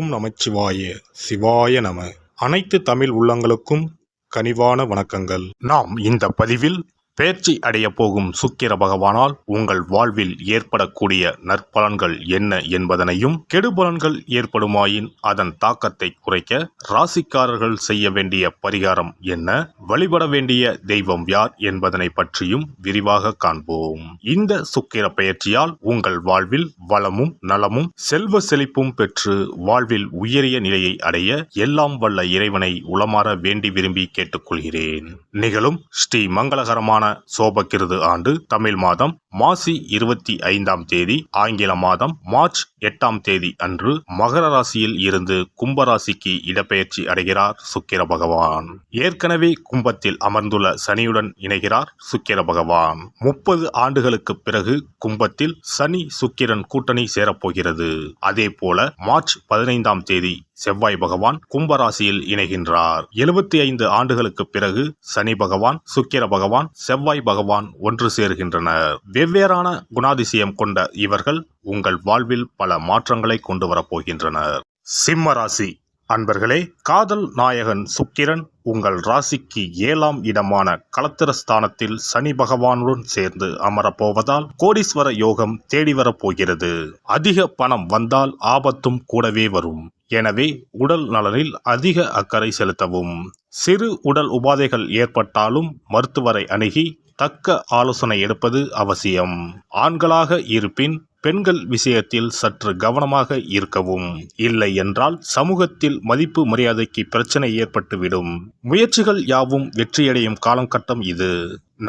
ஓம் நமச்சிவாய சிவாய நம. அனைத்து தமிழ் உள்ளங்களுக்கும் கனிவான வணக்கங்கள். நாம் இந்த பதிவில் பேர்ச்சி அடைய போகும் சுக்கிர பகவானால் உங்கள் வாழ்வில் ஏற்படக்கூடிய நற்பலன்கள் என்ன என்பதனையும், கெடுபலன்கள் ஏற்படுமாயின் அதன் தாக்கத்தை குறைக்க ராசிக்காரர்கள் செய்ய வேண்டிய பரிகாரம் என்ன, வழிபட வேண்டிய தெய்வம் யார் என்பதனை பற்றியும் விரிவாக காண்போம். இந்த சுக்கிர பெயர்ச்சியால் உங்கள் வாழ்வில் வளமும் நலமும் செல்வ செழிப்பும் பெற்று வாழ்வில் உயரிய நிலையை அடைய எல்லாம் வல்ல இறைவனை உளமாற வேண்டி விரும்பி கேட்டுக்கொள்கிறேன். நிகழும் ஸ்ரீ மங்களகரமான சோபகிருது ஆண்டு தமிழ் மாதம் மாசி 25ஆம் தேதி, ஆங்கில மாதம் மார்ச் 8ஆம் தேதி அன்று மகர ராசியில் இருந்து கும்பராசிக்கு இடப்பெயர்ச்சி அடைகிறார் சுக்கிர பகவான். ஏற்கனவே கும்பத்தில் அமர்ந்துள்ள சனியுடன் இணைகிறார் சுக்கிர பகவான். 30 ஆண்டுகளுக்கு பிறகு கும்பத்தில் சனி சுக்கிரன் கூட்டணி சேரப்போகிறது. அதே போல மார்ச் 15ஆம் தேதி செவ்வாய் பகவான் கும்பராசியில் இணைகின்றார். 75 ஆண்டுகளுக்கு பிறகு சனி பகவான், சுக்கிர பகவான், செவ்வாய் பகவான் ஒன்று சேர்கின்றனர். வெவ்வேறான குணாதிசயம் கொண்ட இவர்கள் உங்கள் வாழ்வில் பல மாற்றங்களை கொண்டு வரப்போகின்றனர். சிம்ம ராசி அன்பர்களே, காதல் நாயகன் சுக்கிரன் உங்கள் ராசிக்கு 7ஆம் இடமான களத்திரஸ்தானத்தில் சனி பகவானுடன் சேர்ந்து அமரப்போவதால் கோடீஸ்வர யோகம் தேடி வரப்போகிறது. அதிக பணம் வந்தால் ஆபத்தும் கூடவே வரும். எனவே உடல் நலனில் அதிக அக்கறை செலுத்தவும். சிறு உடல் உபாதைகள் ஏற்பட்டாலும் மருத்துவரை அணுகி தக்க ஆலோசனை எடுப்பது அவசியம். ஆண்களாக இருப்பின் பெண்கள் விஷயத்தில் சற்று கவனமாக இருக்கவும். இல்லை என்றால் சமூகத்தில் மதிப்பு மரியாதைக்கு பிரச்சனை ஏற்பட்டுவிடும். முயற்சிகள் யாவும் வெற்றியடையும் காலகட்டம் இது.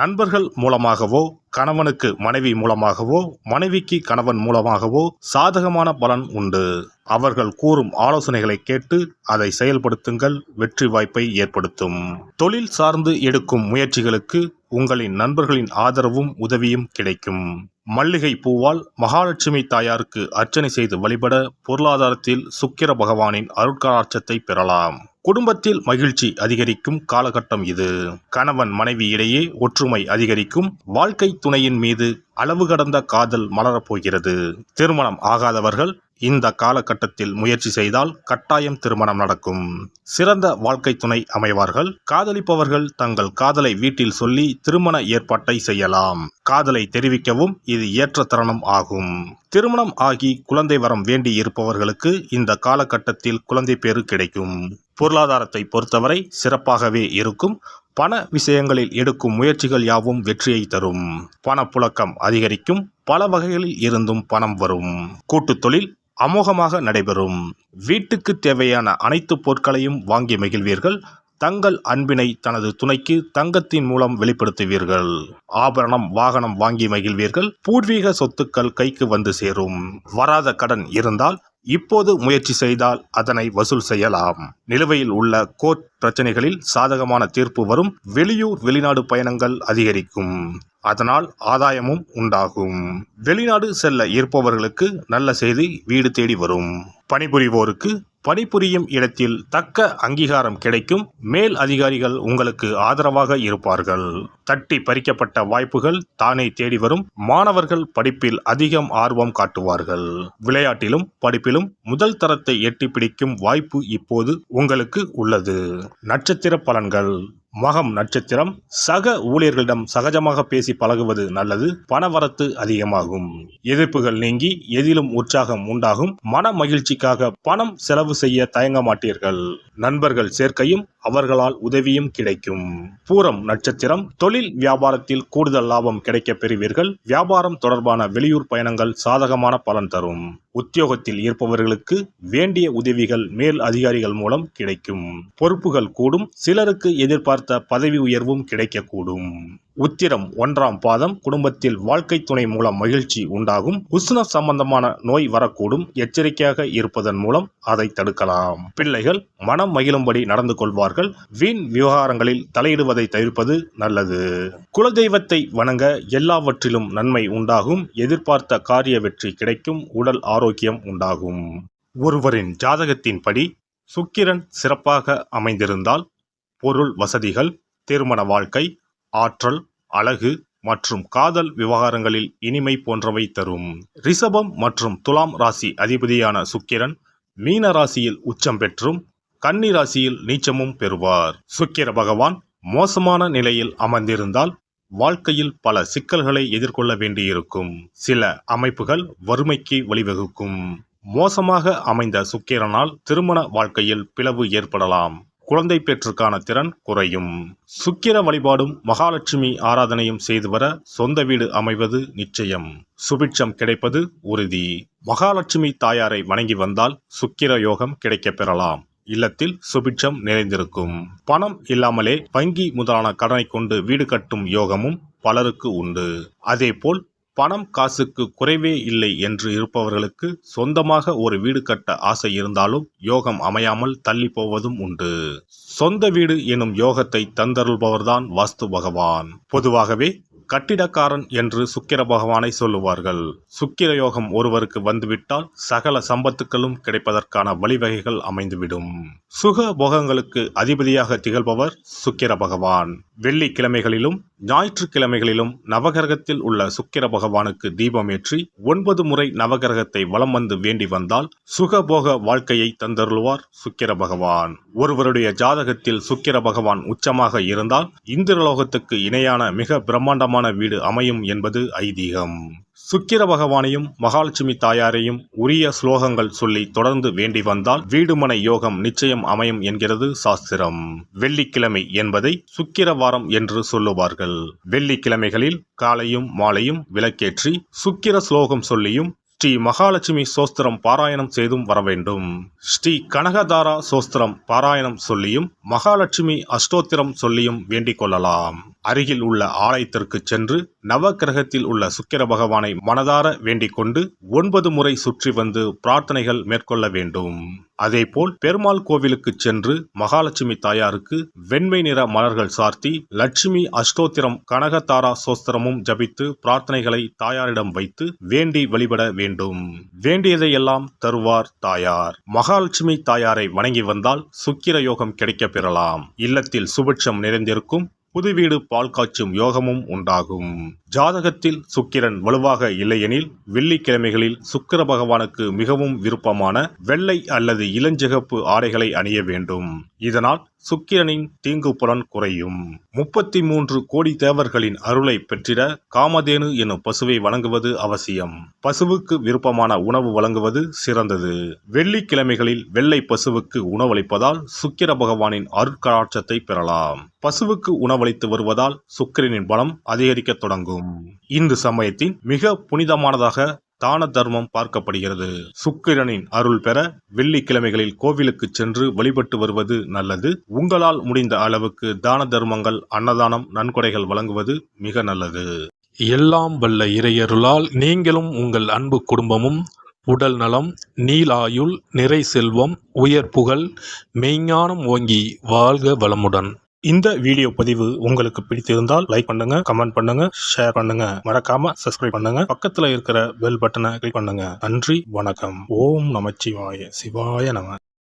நண்பர்கள் மூலமாகவோ, கணவனுக்கு மனைவி மூலமாகவோ, மனைவிக்கு கணவன் மூலமாகவோ சாதகமான பலன் உண்டு. அவர்கள் கூறும் ஆலோசனைகளை கேட்டு அதை செயல்படுத்துங்கள். வெற்றி வாய்ப்பை ஏற்படுத்தும். தொழில் சார்ந்து எடுக்கும் முயற்சிகளுக்கு உங்களின் நண்பர்களின் ஆதரவும் உதவியும் கிடைக்கும். மல்லிகை பூவால் மகாலட்சுமி தாயாருக்கு அர்ச்சனை செய்து வழிபட பொருளாதாரத்தில் சுக்கிர பகவானின் அருட்கடாட்சத்தை பெறலாம். குடும்பத்தில் மகிழ்ச்சி அதிகரிக்கும் காலகட்டம் இது. கணவன் மனைவி இடையே ஒற்றுமை அதிகரிக்கும். வாழ்க்கை துணையின் மீது அளவு கடந்த காதல் மலரப்போகிறது. திருமணம் ஆகாதவர்கள் இந்த காலகட்டத்தில் முயற்சி செய்தால் கட்டாயம் திருமணம் நடக்கும். சிறந்த வாழ்க்கை துணை அமைவார்கள். காதலிப்பவர்கள் தங்கள் காதலை வீட்டில் சொல்லி திருமண ஏற்பாட்டை செய்யலாம். காதலை தெரிவிக்கவும் இது ஏற்ற தருணம் ஆகும். திருமணம் ஆகி குழந்தை வரம் வேண்டி இருப்பவர்களுக்கு இந்த காலகட்டத்தில் குழந்தை பேறு கிடைக்கும். பொருளாதாரத்தை பொறுத்தவரை சிறப்பாகவே இருக்கும். பண விஷயங்களில் எடுக்கும் முயற்சிகள் யாவும் வெற்றியை தரும். பணப்புழக்கம் அதிகரிக்கும். பல வகைகளில் இருந்தும் பணம் வரும். கூட்டுத் தொழில் அமோகமாக நடைபெறும். வீட்டுக்கு தேவையான அனைத்து பொருட்களையும் வாங்கி மகிழ்வீர்கள். தங்கள் அன்பினை தனது துணைக்கு தங்கத்தின் மூலம் வெளிப்படுத்துவீர்கள். ஆபரணம் வாகனம் வாங்கி மகிழ்வீர்கள். பூர்வீக சொத்துக்கள் கைக்கு வந்து சேரும். வராத கடன் இருந்தால் இப்போது முயற்சி செய்தால் அதனை வசூல் செய்யலாம். நிலுவையில் உள்ள கோர்ட் பிரச்சனைகளில் சாதகமான தீர்ப்பு வரும். வெளியூர் வெளிநாடு பயணங்கள் அதிகரிக்கும். அதனால் ஆதாயமும் உண்டாகும். வெளிநாடு செல்ல இருப்பவர்களுக்கு நல்ல செய்தி வீடு தேடி வரும். பணிபுரிவோருக்கு பணிபுரியும் இடத்தில் தக்க அங்கீகாரம் கிடைக்கும். மேல் அதிகாரிகள் உங்களுக்கு ஆதரவாக இருப்பார்கள். தட்டி பறிக்கப்பட்ட வாய்ப்புகள் தானே தேடி வரும். மாணவர்கள் படிப்பில் அதிகம் ஆர்வம் காட்டுவார்கள். விளையாட்டிலும் படிப்பிலும் முதல் தரத்தை எட்டி பிடிக்கும் வாய்ப்பு இப்போது உங்களுக்கு உள்ளது. நட்சத்திர பலன்கள். மகம் நட்சத்திரம். சக ஊழியர்களிடம் சகஜமாக பேசி பழகுவது நல்லது. பணவரத்து அதிகமாகும். எதிர்ப்புகள் நீங்கி எதிலும் உற்சாகம் உண்டாகும். மன மகிழ்ச்சிக்காக பணம் செலவு செய்ய தயங்க மாட்டீர்கள். நண்பர்கள் சேர்க்கையும் அவர்களால் உதவியும் கிடைக்கும். பூரம் நட்சத்திரம். தொழில் வியாபாரத்தில் கூடுதல் லாபம் கிடைக்க பெறுவீர்கள். வியாபாரம் தொடர்பான வெளியூர் பயணங்கள் சாதகமான பலன் தரும். உத்தியோகத்தில் இருப்பவர்களுக்கு வேண்டிய உதவிகள் மேல் அதிகாரிகள் மூலம் கிடைக்கும். பொறுப்புகள் கூடும். சிலருக்கு எதிர்பார்த்த பதவி உயர்வும் கிடைக்கக்கூடும். உத்திரம் 1ஆம் பாதம். குடும்பத்தில் வாழ்க்கை துணை மூலம் மகிழ்ச்சி உண்டாகும். உஷ்ண சம்பந்தமான நோய் வரக்கூடும். எச்சரிக்கையாக இருப்பதன் மூலம் அதை தடுக்கலாம். பிள்ளைகள் மனம் மகிழும்படி நடந்து கொள்வார்கள். வீண் விவகாரங்களில் தலையிடுவதை தவிர்ப்பது நல்லது. குலதெய்வத்தை வணங்க எல்லாவற்றிலும் நன்மை உண்டாகும். எதிர்பார்த்த காரிய வெற்றி கிடைக்கும். உடல் ஆரோக்கியம் உண்டாகும். ஒருவரின் ஜாதகத்தின்படி சுக்கிரன் சிறப்பாக அமைந்திருந்தால் பொருள் வசதிகள், திருமண வாழ்க்கை, ஆற்றல், அழகு மற்றும் காதல் விவகாரங்களில் இனிமை போன்றவை தரும். ரிஷபம் மற்றும் துலாம் ராசி அதிபதியான சுக்கிரன் மீன ராசியில் உச்சம் பெற்றும் கன்னி ராசியில் நீச்சமும் பெறுவார். சுக்கிர பகவான் மோசமான நிலையில் அமர்ந்திருந்தால் வாழ்க்கையில் பல சிக்கல்களை எதிர்கொள்ள வேண்டியிருக்கும். சில அமைப்புகள் வறுமைக்கு வழிவகுக்கும். மோசமாக அமைந்த சுக்கிரனால் திருமண வாழ்க்கையில் பிளவு ஏற்படலாம். குழந்தை பெற்றுக்கான திறன் குறையும். சுக்கிர வழிபாடும் மகாலட்சுமி ஆராதனையும் செய்து வர சொந்த வீடு அமைவது நிச்சயம். சுபிட்சம் கிடைப்பது உறுதி. மகாலட்சுமி தாயாரை வணங்கி வந்தால் சுக்கிர யோகம் கிடைக்கப் பெறலாம். இல்லத்தில் சுபிட்சம் நிறைந்திருக்கும். பணம் இல்லாமலே வங்கி முதலான கடனை கொண்டு வீடு கட்டும் யோகமும் பலருக்கு உண்டு. அதேபோல் பணம் காசுக்கு குறைவே இல்லை என்று இருப்பவர்களுக்கு சொந்தமாக ஒரு வீடு கட்ட ஆசை இருந்தாலும் யோகம் அமையாமல் தள்ளி போவதும் உண்டு. சொந்த வீடு எனும் யோகத்தை தந்தருள்பவர்தான் வாஸ்து பகவான். பொதுவாகவே கட்டிடக்காரன் என்று சுக்கிர பகவானை சொல்லுவார்கள். சுக்கிர யோகம் ஒருவருக்கு வந்துவிட்டால் சகல சம்பத்துக்களும் கிடைப்பதற்கான வழிவகைகள் அமைந்துவிடும். சுக போகங்களுக்கு அதிபதியாக திகழ்பவர் சுக்கிர பகவான். வெள்ளிக்கிழமைகளிலும் ஞாயிற்றுக்கிழமைகளிலும் நவகிரகத்தில் உள்ள சுக்கிர பகவானுக்கு தீபமேற்றி 9 முறை நவகிரகத்தை வலம் வந்து வேண்டி வந்தால் சுகபோக வாழ்க்கையை தந்தருள்வார் சுக்கிர பகவான். ஒருவருடைய ஜாதகத்தில் சுக்கிர பகவான் உச்சமாக இருந்தால் இந்திரலோகத்துக்கு இணையான மிக பிரம்மாண்டமான வீடு அமையும் என்பது ஐதீகம். சுக்கிர பகவானையும் மகாலட்சுமி தாயாரையும் உரிய ஸ்லோகங்கள் சொல்லி தொடர்ந்து வேண்டி வந்தால் வீடுமனை யோகம் நிச்சயம் அமையும் என்கிறது சாஸ்திரம். வெள்ளிக்கிழமை என்பதை சுக்கிர வாரம் என்று சொல்லுவார்கள். வெள்ளிக்கிழமைகளில் காலையும் மாலையும் விளக்கேற்றி சுக்கிர ஸ்லோகம் சொல்லியும் ஸ்ரீ மகாலட்சுமி சோஸ்திரம் பாராயணம் செய்தும் வர வேண்டும். ஸ்ரீ கனகதாரா சோஸ்திரம் பாராயணம் சொல்லியும் மகாலட்சுமி அஷ்டோத்திரம் சொல்லியும் வேண்டிக் கொள்ளலாம். அருகில் உள்ள ஆலயத்திற்கு சென்று நவக்கிரகத்தில் உள்ள சுக்கிர பகவானை மனதார வேண்டிக் கொண்டு 9 முறை சுற்றி வந்து பிரார்த்தனைகள் மேற்கொள்ள வேண்டும். அதேபோல் பெருமாள் கோவிலுக்கு சென்று மகாலட்சுமி தாயாருக்கு வெண்மை நிற மலர்கள் சார்த்தி லட்சுமி அஷ்டோத்திரம் கனகதாரா சோஸ்திரமும் ஜபித்து பிரார்த்தனைகளை தாயாரிடம் வைத்து வேண்டி வழிபட வேண்டும். வேண்டியதையெல்லாம் தருவார் தாயார். மகாலட்சுமி தாயாரை வணங்கி வந்தால் சுக்கிர யோகம் கிடைக்கப் பெறலாம். இல்லத்தில் சுபிட்சம் நிறைந்திருக்கும். புது வீடு பால் காய்ச்சும் யோகமும் உண்டாகும். ஜாதகத்தில் சுக்கிரன் வலுவாக இல்லையெனில் வெள்ளிக்கிழமைகளில் சுக்கிர பகவானுக்கு மிகவும் விருப்பமான வெள்ளை அல்லது இளஞ்சிகப்பு ஆடைகளை அணிய வேண்டும். இதனால் சுக்கிரனின் தீங்கு புலன் குறையும். 33 கோடி தேவர்களின் அருளை பெற்றிட காமதேனு எனும் பசுவை வழங்குவது அவசியம். பசுவுக்கு விருப்பமான உணவு வழங்குவது சிறந்தது. வெள்ளிக்கிழமைகளில் வெள்ளை பசுவுக்கு உணவளிப்பதால் சுக்கிர பகவானின் அருட்கடாட்சத்தை பெறலாம். பசுவுக்கு உணவளித்து வருவதால் சுக்கிரனின் பலம் அதிகரிக்க தொடங்கும். இந்து சமயத்தின் மிக புனிதமானதாக தான தர்மம் பார்க்கப்படுகிறது. சுக்கிரனின் அருள் பெற வெள்ளிக்கிழமைகளில் கோவிலுக்கு சென்று வழிபட்டு வருவது நல்லது. உங்களால் முடிந்த அளவுக்கு தான தர்மங்கள், அன்னதானம், நன்கொடைகள் வழங்குவது மிக நல்லது. எல்லாம் வல்ல இறையருளால் நீங்களும் உங்கள் அன்பு குடும்பமும் உடல் நலம், நீலாயுள், நிறை செல்வம், உயர் புகழ், மெய்ஞானம் ஓங்கி வாழ்க வளமுடன். இந்த வீடியோ பதிவு உங்களுக்கு பிடித்திருந்தால் லைக் பண்ணுங்க, கமெண்ட் பண்ணுங்க, ஷேர் பண்ணுங்க. மறக்காம சப்ஸ்கிரைப் பண்ணுங்க. பக்கத்துல இருக்கிற பெல் பட்டனை கிளிக் பண்ணுங்க. நன்றி, வணக்கம். ஓம் நமச்சிவாய. சிவாய நம.